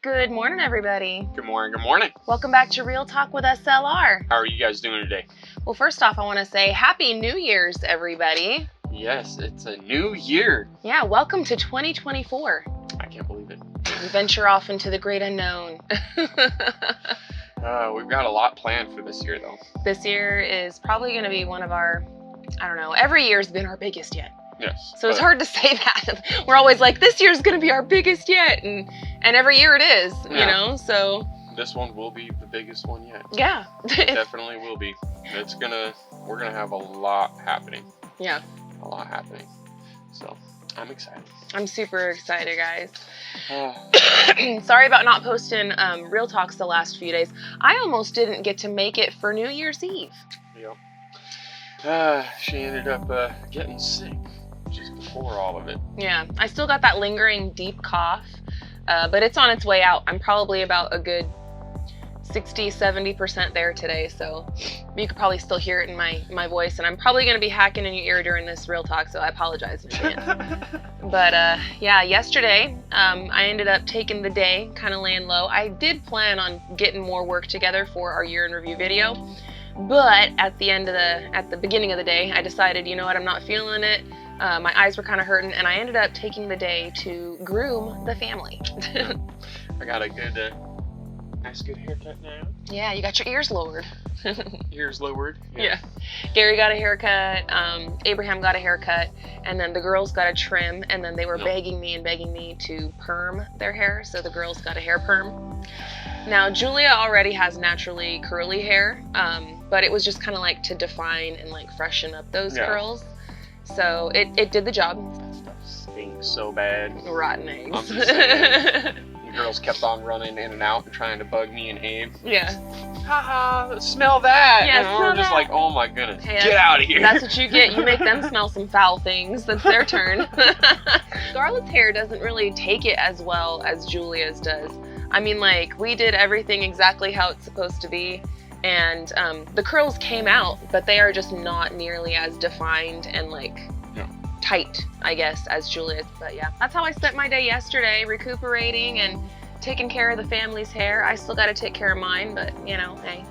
Good morning, everybody. Good morning, good morning. Welcome back to Real Talk with SLR. How are you guys doing today? Well, first off, I want to say Happy New Year's, everybody. Yes, it's a new year. Yeah, welcome to 2024. I can't believe it. We venture off into the great unknown. We've got a lot planned for this year, though. This year is probably going to be one of our, every year's been our biggest yet. Yes. So it's hard to say that. We're always like, this year's going to be our biggest yet. And every year it is, so. This one will be the biggest one yet. Yeah. It definitely will be. We're going to have a lot happening. Yeah. A lot happening. So I'm excited. I'm super excited, guys. Sorry about not posting Real Talks the last few days. I almost didn't get to make it for New Year's Eve. Yep. She ended up getting sick just before all of it. Yeah, I still got that lingering deep cough, but it's on its way out. I'm probably about a good 60-70% there today, so you could probably still hear it in my voice, and I'm probably going to be hacking in your ear during this Real Talk, so I apologize in advance. But yeah, yesterday I ended up taking the day, kind of laying low. I did plan on getting more work together for our year in review video, but at the beginning of the day, I decided, you know what, I'm not feeling it. My eyes were kind of hurting, and I ended up taking the day to groom the family. I got a good, nice good haircut now. Yeah, you got your ears lowered. Ears lowered. Yeah. Gary got a haircut, Abraham got a haircut, and then the girls got a trim, and then they were begging me to perm their hair, so the girls got a hair perm. Now, Julia already has naturally curly hair, but it was just kind of like to define and like freshen up those curls. So it did the job. That stuff stinks so bad. Rotten eggs. I'm just saying. The girls kept on running in and out and trying to bug me and Abe. Yeah. Haha, smell that. Yeah, and we're just like, oh my goodness, get out of here. That's what you get. You make them smell some foul things. That's their turn. Scarlett's hair doesn't really take it as well as Julia's does. I mean, like, we did everything exactly how it's supposed to be. And the curls came out, but they are just not nearly as defined and like tight, I guess, as Julia's. But yeah, that's how I spent my day yesterday, recuperating and taking care of the family's hair. I still got to take care of mine, but hey,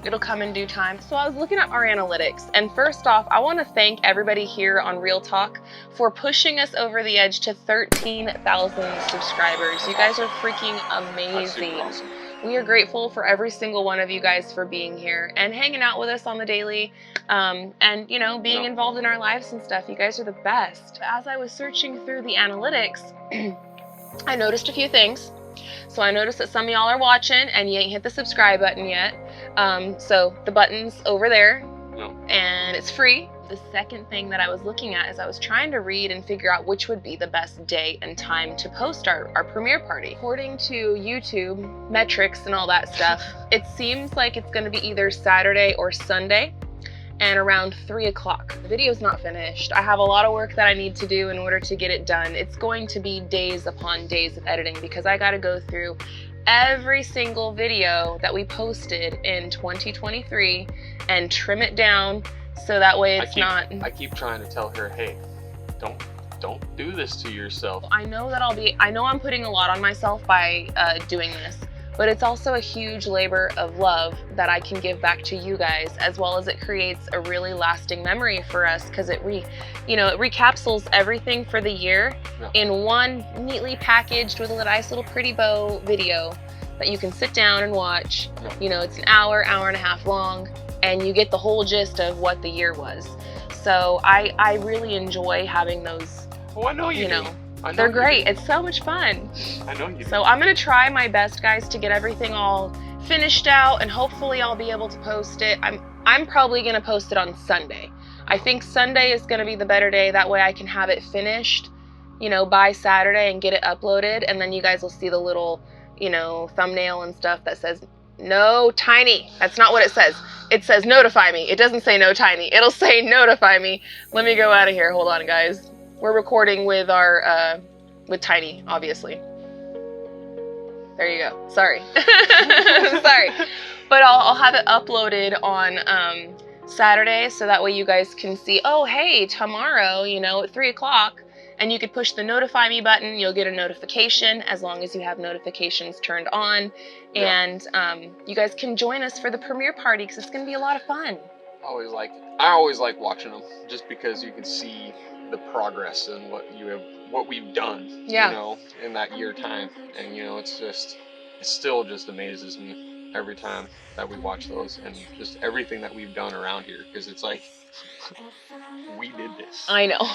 it'll come in due time. So I was looking at our analytics, and first off, I want to thank everybody here on Real Talk for pushing us over the edge to 13,000 subscribers. You guys are freaking amazing. That's super awesome. We are grateful for every single one of you guys for being here and hanging out with us on the daily, and being involved in our lives and stuff. You guys are the best. As I was searching through the analytics, I noticed a few things. So I noticed that some of y'all are watching and you ain't hit the subscribe button yet. So the button's over there, and it's free. The second thing that I was looking at is I was trying to read and figure out which would be the best day and time to post our premiere party. According to YouTube metrics and all that stuff, it seems like it's going to be either Saturday or Sunday and around 3 o'clock. The video's not finished. I have a lot of work that I need to do in order to get it done. It's going to be days upon days of editing because I got to go through every single video that we posted in 2023 and trim it down so that way it's not. I keep trying to tell her, hey, don't do this to yourself. I know that I'm putting a lot on myself by doing this, but it's also a huge labor of love that I can give back to you guys, as well as it creates a really lasting memory for us because it recapsules everything for the year in one neatly packaged with a nice little pretty bow video that you can sit down and watch. It's an hour and a half long, and you get the whole gist of what the year was. So I really enjoy having those. Oh, I know you do. They're great. It's so much fun. I know you do. So I'm going to try my best, guys, to get everything all finished out, and hopefully I'll be able to post it. I'm probably going to post it on Sunday. I think Sunday is going to be the better day. That way I can have it finished, by Saturday and get it uploaded, and then you guys will see the little, thumbnail and stuff that says no tiny. That's not what it says. It says notify me. It doesn't say no tiny. It'll say notify me. Let me go out of here. Hold on, guys. We're recording with with Tiny, obviously. There you go. Sorry. Sorry. But I'll have it uploaded on Saturday, so that way you guys can see, oh, hey, tomorrow, at 3 o'clock. And you could push the notify me button. You'll get a notification as long as you have notifications turned on. Yeah. And you guys can join us for the premiere party because it's going to be a lot of fun. I always like watching them just because you can see the progress and what we've done, Yeah. you know, in that year time. And, you know, it still just amazes me every time that we watch those and just everything that we've done around here, because it's like, we did this. I know.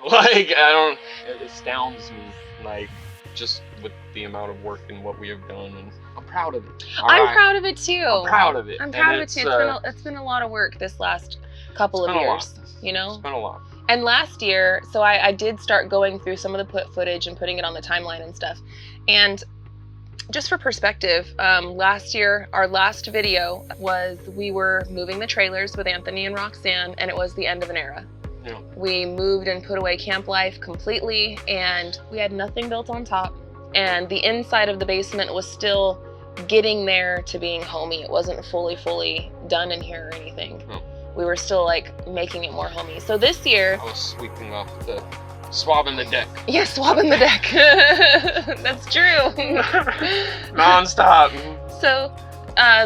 Like, it astounds me, like, just with the amount of work and what we have done, and I'm proud of it. I'm proud of it too. I'm proud of it. I'm proud of it too. It's been a lot of work this last couple of years, you know? It's been a lot. And last year, so I did start going through some of the footage and putting it on the timeline and stuff. And just for perspective, last year, our last video was we were moving the trailers with Anthony and Roxanne, and it was the end of an era. Yeah. We moved and put away camp life completely, and we had nothing built on top. And the inside of the basement was still getting there to being homey. It wasn't fully done in here or anything. No. We were still like making it more homey. So this year, I was swabbing the deck. Yeah, swabbing the deck. That's true. Non-stop. So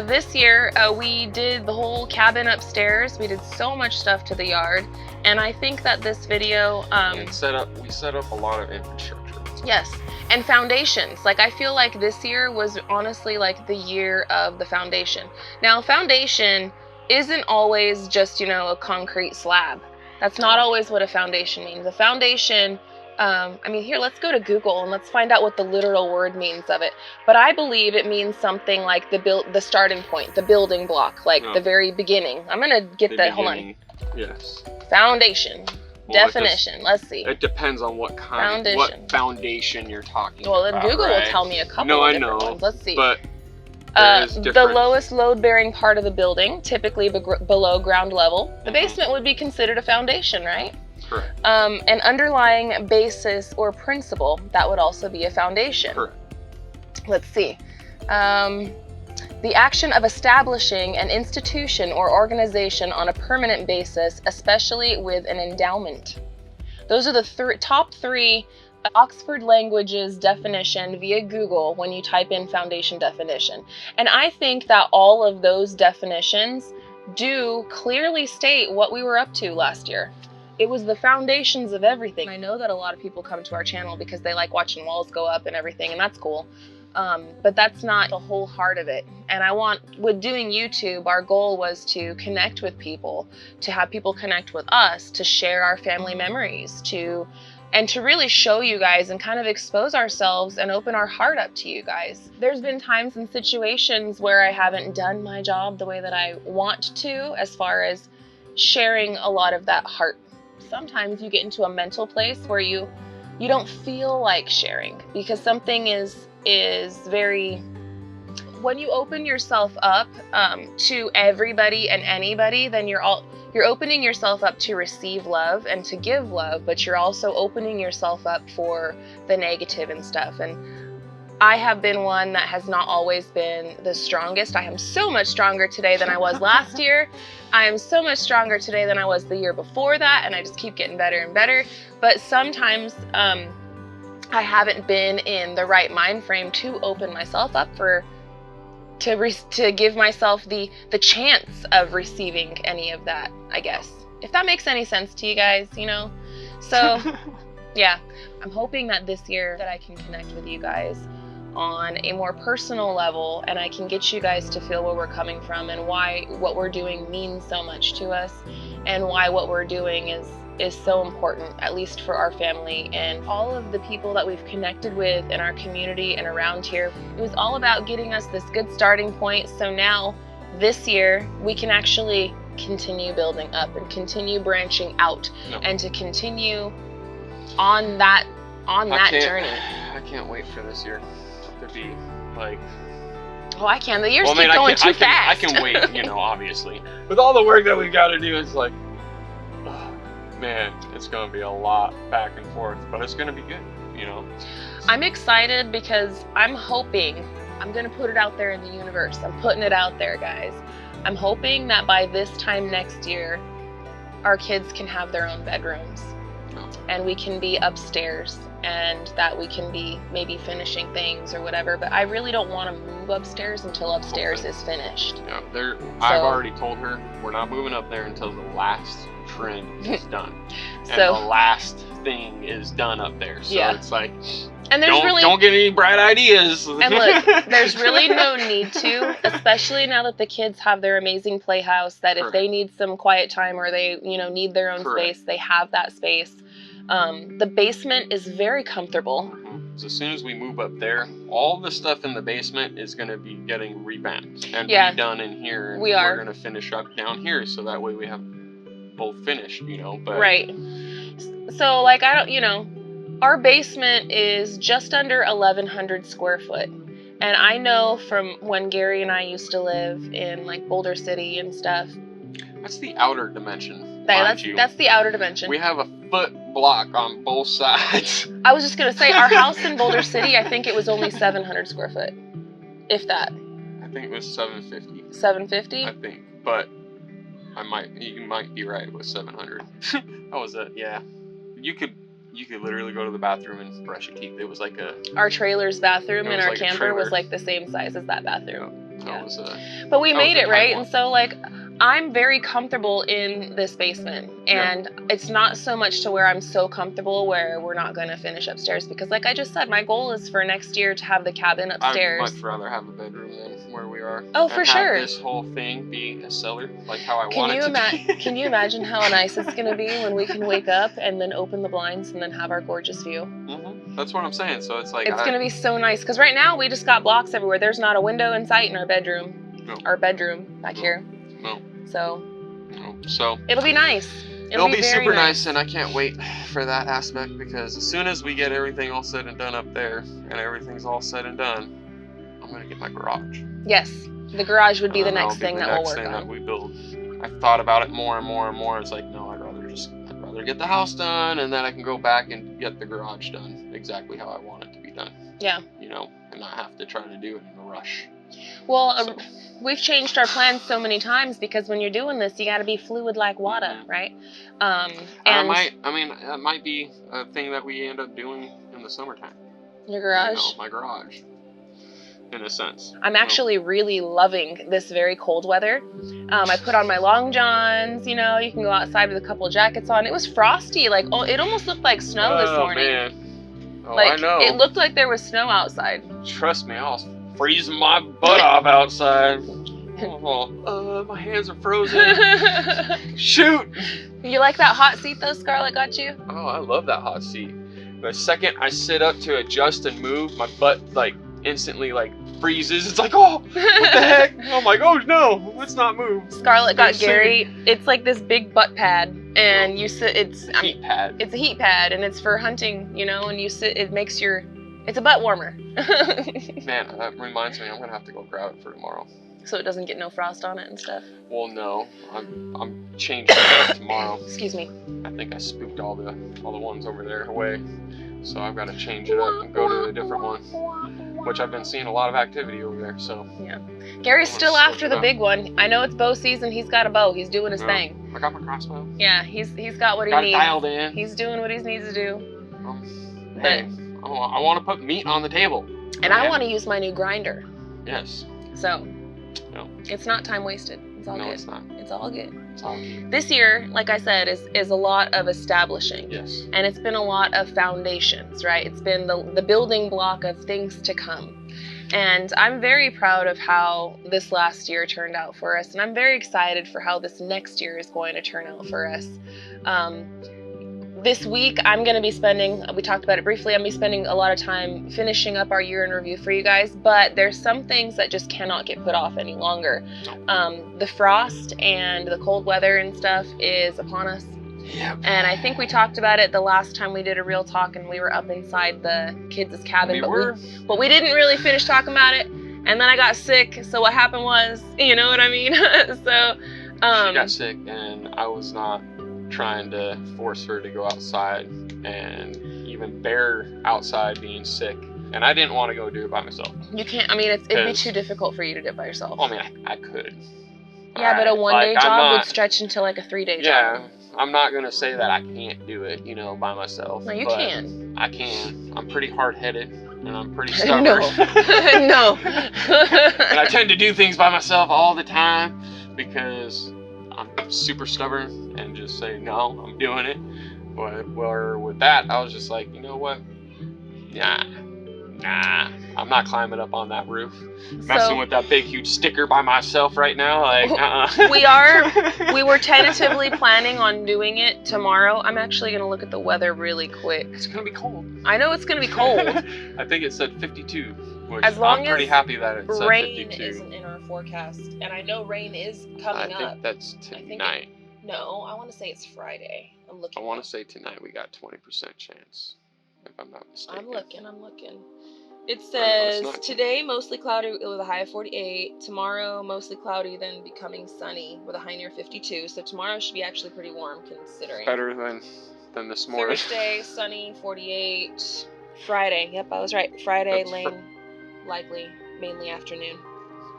this year we did the whole cabin upstairs. We did so much stuff to the yard, and I think that this video We set up a lot of infrastructure. Yes, and foundations. Like, I feel like this year was honestly like the year of the foundation. Now, foundation isn't always just, you know, a concrete slab. That's not always what a foundation means. A foundation, I mean, here, let's go to Google and let's find out what the literal word means of it. But I believe it means something like the starting point, the building block, like the very beginning. I'm gonna get hold on. Yes. Foundation. Well, definition. Let's see. It depends on what foundation you're talking about. Well, then Google will tell me a couple of different ones. Let's see. But the lowest load-bearing part of the building, typically below ground level. The basement would be considered a foundation, right? Correct. An underlying basis or principle, that would also be a foundation. Correct. Let's see. The action of establishing an institution or organization on a permanent basis, especially with an endowment. Those are the top three Oxford Languages definition via Google when you type in foundation definition. And I think that all of those definitions do clearly state what we were up to last year. It was the foundations of everything. I know that a lot of people come to our channel because they like watching walls go up and everything, and that's cool. But that's not the whole heart of it. And with doing YouTube, our goal was to connect with people, to have people connect with us, to share our family memories, and to really show you guys and kind of expose ourselves and open our heart up to you guys. There's been times and situations where I haven't done my job the way that I want to, as far as sharing a lot of that heart. Sometimes you get into a mental place where you don't feel like sharing because something is very, when you open yourself up to everybody and anybody, then you're opening yourself up to receive love and to give love, but you're also opening yourself up for the negative and stuff. And I have been one that has not always been the strongest. I am so much stronger today than I was last year. I am so much stronger today than I was the year before that, and I just keep getting better and better. But sometimes I haven't been in the right mind frame to open myself up to give myself the chance of receiving any of that, I guess. If that makes any sense to you guys, you know? So, yeah, I'm hoping that this year that I can connect with you guys on a more personal level, and I can get you guys to feel where we're coming from and why what we're doing means so much to us, and why what we're doing is so important, at least for our family and all of the people that we've connected with in our community and around here. It was all about getting us this good starting point, so now this year we can actually continue building up and continue branching out and to continue on that journey. I can't wait for this year to be like... Oh, I can. The years keep going too fast. I can wait, you know, obviously. With all the work that we've got to do, it's like, oh, man, it's going to be a lot back and forth, but it's going to be good, you know. I'm excited because I'm hoping, I'm going to put it out there in the universe. I'm putting it out there, guys. I'm hoping that by this time next year, our kids can have their own bedrooms. and we can be upstairs, and that we can be maybe finishing things or whatever. But I really don't want to move upstairs until upstairs is finished. Yeah, I've already told her we're not moving up there until the last trim is done, and the last thing is done up there. So it's like, and don't get any bright ideas. And look, there's really no need to, especially now that the kids have their amazing playhouse, that if they need some quiet time or they, need their own space, they have that space. The basement is very comfortable. So as soon as we move up there, all the stuff in the basement is going to be getting revamped and redone in here. And we're going to finish up down here, so that way we have both finished, but right. So like, our basement is just under 1,100 square foot. And I know from when Gary and I used to live in like Boulder City and stuff. That's the outer dimension. That's the outer dimension. We have a foot block on both sides. I was just going to say, our house in Boulder City, I think it was only 700 square foot. If that. I think it was 750. 750? I think. But you might be right, it was 700. That was you could literally go to the bathroom and brush your teeth. It was like our trailer's bathroom in our camper was like the same size as that bathroom. But we made it, right? And so like, I'm very comfortable in this basement, and it's not so much to where I'm so comfortable where we're not going to finish upstairs, because like I just said, my goal is for next year to have the cabin upstairs. I'd much rather have a bedroom than where we are. Oh, for sure. Have this whole thing be a cellar, like how I want it to be. Can you imagine how nice it's going to be when we can wake up and then open the blinds and then have our gorgeous view? Mm-hmm. That's what I'm saying. So it's like, it's going to be so nice, because right now we just got blocks everywhere. There's not a window in sight in our bedroom. No. Our bedroom back here. No. So it'll be nice. It'll be super nice, and I can't wait for that aspect, because as soon as we get everything all said and done up there, and everything's all said and done, I'm gonna get my garage. Yes, the garage would be the next thing that we'll work on. That we build. I've thought about it more and more and more. It's like, no, I'd rather get the house done, and then I can go back and get the garage done exactly how I want it to be done. Yeah. And not have to try to do it in a rush. Well, we've changed our plans so many times, because when you're doing this, you got to be fluid like water, right? And that might be a thing that we end up doing in the summertime. Your garage? My garage, in a sense. I'm actually really loving this very cold weather. I put on my long johns, you can go outside with a couple of jackets on. It was frosty, like, it almost looked like snow this morning. Man. Oh, like, I know. It looked like there was snow outside. Trust me, I was freezing my butt off outside. My hands are frozen. Shoot! You like that hot seat though Scarlett got you? Oh, I love that hot seat. The second I sit up to adjust and move, my butt like instantly like freezes. It's like, oh, what the heck? I'm like, oh no, let's not move. Scarlett got Gary. It's like this big butt pad, and you sit. It's a heat pad, and it's for hunting. And you sit. It makes it's a butt warmer. Man, that reminds me, I'm gonna have to go grab it for tomorrow. So it doesn't get no frost on it and stuff. Well, no, I'm changing it tomorrow. Excuse me. I think I spooked all the ones over there away, so I've got to change it up and go to a different one. Which I've been seeing a lot of activity over there. So yeah, Gary's still after the big one. I know it's bow season. He's got a bow. He's doing his thing. I got my crossbow. Yeah, he's got what he needs. Got it dialed in. He's doing what he needs to do. Hey, I want to put meat on the table. And I want to use my new grinder. Yes. So, it's not time wasted. It's all good. No, it's not. It's all good. It's all good. This year, like I said, is a lot of establishing. Yes. And it's been a lot of foundations, right? It's been the building block of things to come. And I'm very proud of how this last year turned out for us. And I'm very excited for how this next year is going to turn out for us. This week, I'm going to be spending, we talked about it briefly, I'm going to be spending a lot of time finishing up our year in review for you guys, but there's some things that just cannot get put off any longer. The frost and the cold weather and stuff is upon us. Yep. And I think we talked about it the last time we did a real talk, and we were up inside the kids' cabin, but we didn't really finish talking about it. And then I got sick, so what happened was, you know what I mean? So, she got sick, and I was not trying to force her to go outside and even bear outside being sick, and I didn't want to go do it by myself. You can't. I mean, it'd be too difficult for you to do it by yourself. I mean, I could. Yeah, but a one-day job would stretch into like a 3-day job. Yeah, I'm not gonna say that I can't do it, you know, by myself. No, you but can. I can. I'm pretty hard-headed, and I'm pretty stubborn. No. No. And I tend to do things by myself all the time because I'm super stubborn and just say, no, I'm doing it. But with that, I was just like, you know what? Nah, I'm not climbing up on that roof. Messing with that big, huge sticker by myself right now. Like, We were tentatively planning on doing it tomorrow. I'm actually going to look at the weather really quick. It's going to be cold. I know it's going to be cold. I think it said 52, which as long I'm pretty as happy that it said 52. Rain isn't in our forecast. And I know rain is coming up. I think that's tonight. No, I want to say it's Friday. I'm looking. I want to say tonight we got 20% chance, if I'm not mistaken. I'm looking. It says today mostly cloudy with a high of 48. Tomorrow mostly cloudy, then becoming sunny with a high near 52. So tomorrow should be actually pretty warm considering. Better than this morning. Thursday sunny 48. Friday, yep, I was right. Friday likely mainly afternoon.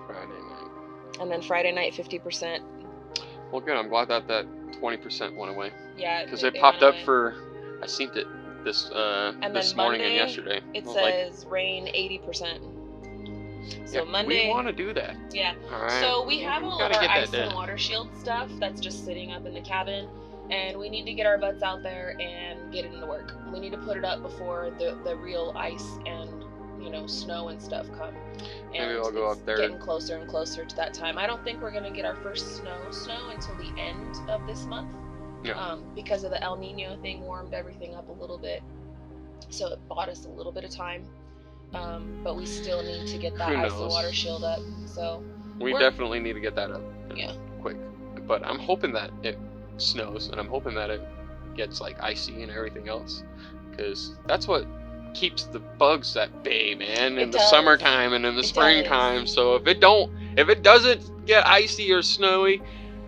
Friday night. And then Friday night 50%. Well, good. I'm glad that 20% went away. Yeah, because it popped up for. I seen it this morning and yesterday. It says rain 80%. So yeah, Monday. We want to do that. Yeah. All right. So we have all of our ice and water shield stuff that's just sitting up in the cabin, and we need to get our butts out there and get it into work. We need to put it up before the real ice and snow and stuff come. And maybe I'll go up there. Getting closer and closer to that time. I don't think we're gonna get our first snow until the end of this month. Yeah. Because of the El Nino thing warmed everything up a little bit, so it bought us a little bit of time. But we still need to get that ice and water shield up. So we definitely need to get that up. Yeah. Quick. But I'm hoping that it snows, and I'm hoping that it gets like icy and everything else, because that's what keeps the bugs at bay, man, in the summertime and in the springtime. So if it doesn't get icy or snowy,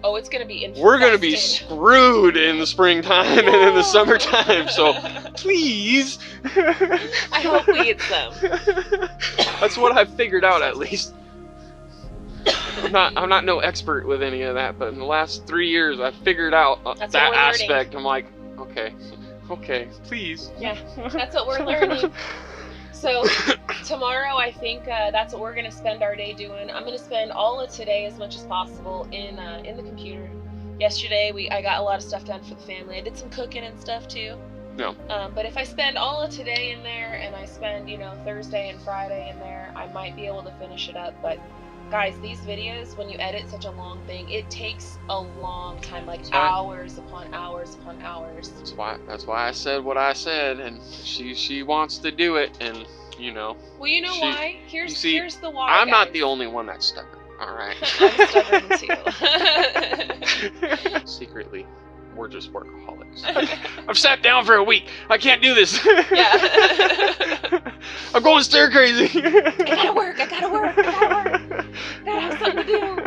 it's gonna be infested. We're gonna be screwed in the springtime and in the summertime. So please. I hope we get some. That's what I've figured out, at least. I'm not no expert with any of that, but in the last 3 years, I've figured out that aspect. I'm like, okay, please. Yeah, that's what we're learning. So tomorrow, I think that's what we're gonna spend our day doing. I'm gonna spend all of today as much as possible in the computer. Yesterday, I got a lot of stuff done for the family. I did some cooking and stuff too. No. But if I spend all of today in there, and I spend Thursday and Friday in there, I might be able to finish it up. But guys, these videos, when you edit such a long thing, it takes a long time, like hours upon hours upon hours. That's why I said what I said, and she wants to do it, and Well, you know why? Here's the why. I'm not the only one that's stubborn. All right. I'm stubborn too. Secretly, we're just workaholics. I've sat down for a week. I can't do this. Yeah. I'm going stir crazy. I gotta work. Gotta have something to do.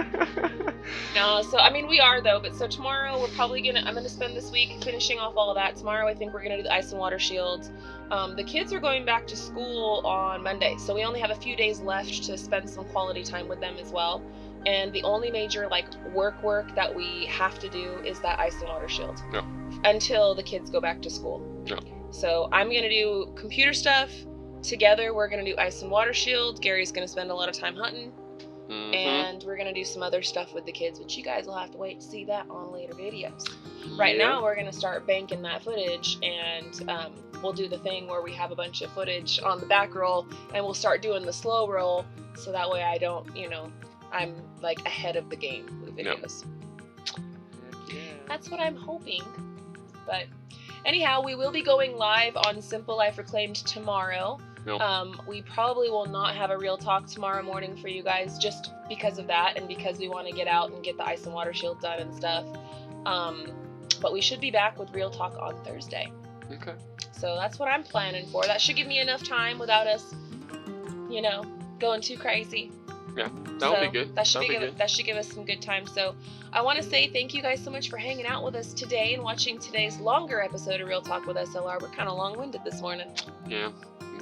No, so I mean we are though, but so tomorrow I'm gonna spend this week finishing off all of that. Tomorrow I think we're gonna do the ice and water shields. The kids are going back to school on Monday, so we only have a few days left to spend some quality time with them as well. And the only major work that we have to do is that ice and water shield. No. Until the kids go back to school. No. So I'm gonna do computer stuff. Together we're gonna do ice and water shield. Gary's gonna spend a lot of time hunting. Mm-hmm. And we're gonna do some other stuff with the kids, which you guys will have to wait to see that on later videos. Right now we're gonna start banking that footage, and we'll do the thing where we have a bunch of footage on the back roll, and we'll start doing the slow roll, so that way I don't, I'm like ahead of the game with videos. Yeah. That's what I'm hoping. But anyhow, we will be going live on Simple Life Reclaimed tomorrow. No. We probably will not have a real talk tomorrow morning for you guys, just because of that, and because we want to get out and get the ice and water shield done and stuff. But we should be back with real talk on Thursday. Okay. So that's what I'm planning for. That should give me enough time without us, going too crazy. Yeah, that'll be good. That should give us some good time. So I want to say thank you guys so much for hanging out with us today and watching today's longer episode of Real Talk with SLR. We're kind of long-winded this morning. Yeah.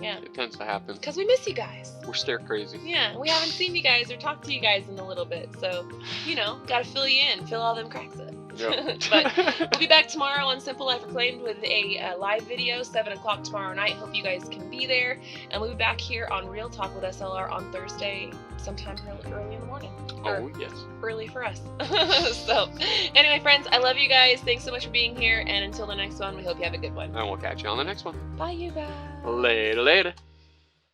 Yeah. It tends to happen. Because we miss you guys. We're stir crazy. Yeah, we haven't seen you guys or talked to you guys in a little bit. So, gotta fill you in, fill all them cracks up. Yep. But we'll be back tomorrow on Simple Life Reclaimed with a live video, 7 o'clock tomorrow night. Hope you guys can be there. And we'll be back here on Real Talk with SLR on Thursday, sometime early in the morning. Oh, yes. Early for us. So, anyway, friends, I love you guys. Thanks so much for being here. And until the next one, we hope you have a good one. And we'll catch you on the next one. Bye, you guys. Later.